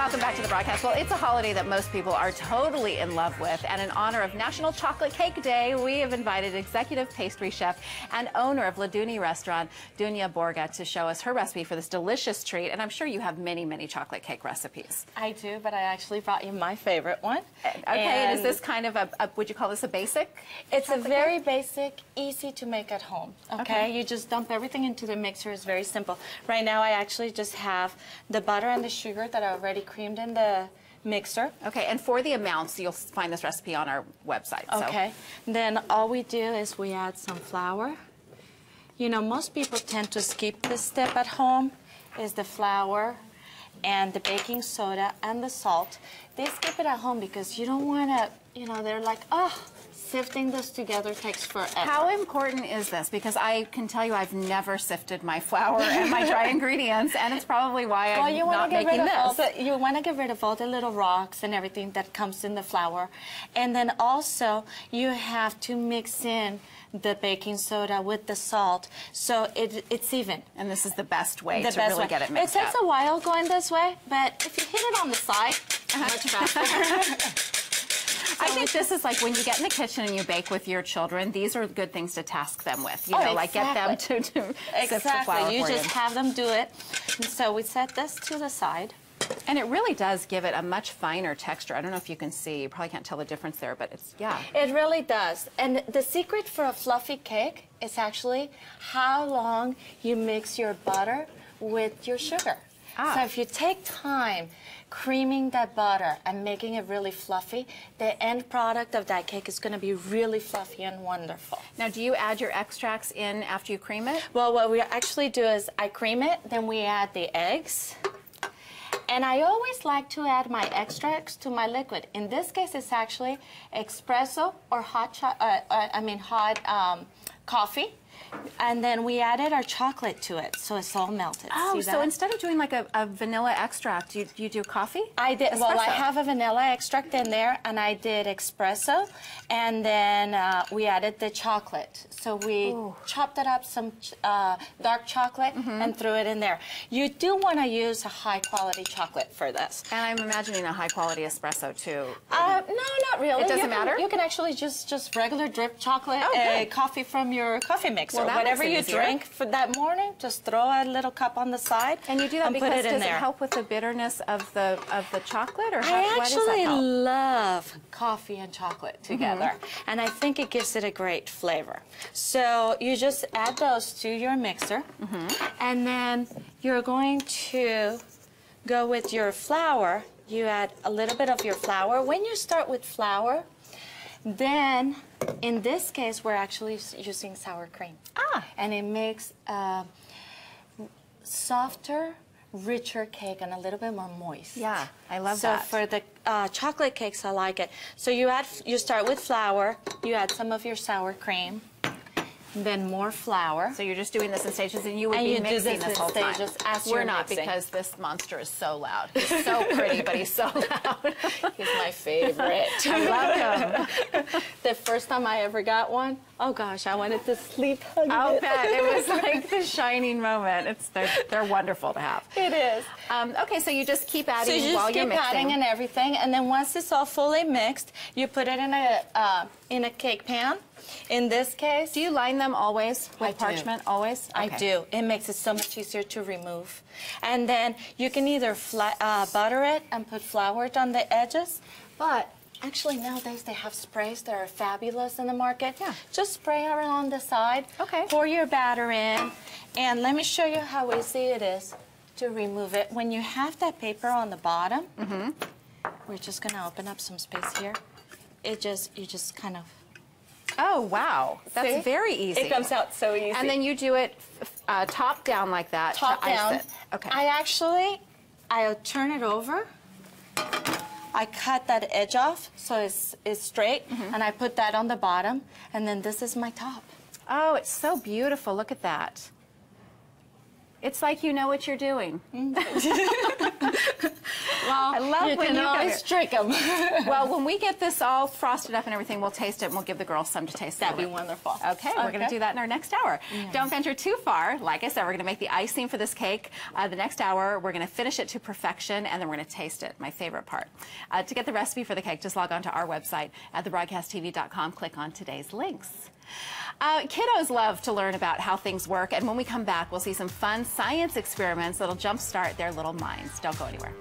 Welcome back to the broadcast. Well, it's a holiday that most people are totally in love with, and in honor of National Chocolate Cake Day, we have invited executive pastry chef and owner of Duni restaurant, Duni to show us her recipe for this delicious treat. And I'm sure you have many, many chocolate cake recipes. I do, but I actually brought you my favorite one. Okay, and is this kind of would you call this a basic? It's a very basic, easy to make at home, okay? You just dump everything into the mixer. It's very simple. Right now, I actually just have the butter and the sugar that I already creamed in the mixer. Okay, and for the amounts, you'll find this recipe on our website. So. Okay, then all we do is we add some flour. You know, most people tend to skip this step at home, is the flour and the baking soda and the salt. They skip it at home because you don't want to, you know, they're like, oh, sifting this together takes forever. How important is this? Because I can tell you I've never sifted my flour and my dry ingredients, and it's probably why I'm not making this. You want to get rid of all the little rocks and everything that comes in the flour. And then also, you have to mix in the baking soda with the salt, so it's even. And this is the best way to really get it mixed up. It takes a while going this way, but if you hit it on the side, much faster. I think this is like when you get in the kitchen and you bake with your children, these are good things to task them with. You know, like get them to sift the flour for you. You just have them do it. And so we set this to the side. And it really does give it a much finer texture. I don't know if you can see. You probably can't tell the difference there, but it's, yeah. It really does. And the secret for a fluffy cake is actually how long you mix your butter with your sugar. So if you take time creaming that butter and making it really fluffy, the end product of that cake is going to be really fluffy and wonderful. Now, do you add your extracts in after you cream it? Well, what we actually do is I cream it, then we add the eggs. And I always like to add my extracts to my liquid. In this case, it's actually espresso or hot coffee. And then we added our chocolate to it, so it's all melted. Oh, so instead of doing like a vanilla extract, you do coffee? I did. Espresso. Well, I have a vanilla extract in there, and I did espresso, and then we added the chocolate. So we chopped it up, some dark chocolate, and threw it in there. You do want to use a high-quality chocolate for this. And I'm imagining a high-quality espresso, too. No, not really. It doesn't matter? You can actually just regular drip chocolate, coffee from your coffee mixer. Well, whatever you drink for that morning, just throw a little cup on the side. And you do that because does it help with the bitterness of the chocolate, or I actually love coffee and chocolate together, and I think it gives it a great flavor. So you just add those to your mixer, and then you're going to go with your flour. You add a little bit of your flour. When you start with flour, then in this case, we're actually using sour cream. And it makes a softer, richer cake and a little bit more moist. Yeah, I love that. So for the chocolate cakes, I like it. So you start with flour, you add some of your sour cream, then more flour. So you're just doing this in stages, and you would be mixing this whole time. We're not, because this monster is so loud. He's so pretty, but he's so loud. He's my favorite. I love him. The first time I ever got one, oh gosh, I wanted to sleep hugging I'll it. bet. It was like the shining moment. They're wonderful to have. It is. Okay, so you just keep adding while you're mixing. So you just keep adding and everything, and then once it's all fully mixed, you put it in a cake pan. In this case, do you line them always with parchment? Always? I do. It makes it so much easier to remove. And then you can either butter it and put flour on the edges, but actually nowadays they have sprays that are fabulous in the market. Yeah. Just spray it on the side. Okay. Pour your batter in, and let me show you how easy it is to remove it. When you have that paper on the bottom, we're just going to open up some space here. You just kind of. Oh, wow. That's very easy. It comes out so easy. And then you do it top down like that to ice it. Okay. I'll turn it over. I cut that edge off so it's straight, and I put that on the bottom, and then this is my top. Oh, it's so beautiful. Look at that. It's like you know what you're doing. Well, I love you when can you come always trick them. Well, when we get this all frosted up and everything, we'll taste it and we'll give the girls some to taste. That'd be wonderful. Okay, we're going to do that in our next hour. Yes. Don't venture too far. Like I said, we're going to make the icing for this cake. The next hour, we're going to finish it to perfection, and then we're going to taste it, my favorite part. To get the recipe for the cake, just log on to our website at thebroadcasttv.com. Click on today's links. Kiddos love to learn about how things work, and when we come back, we'll see some fun science experiments that'll jumpstart their little minds. Don't go anywhere.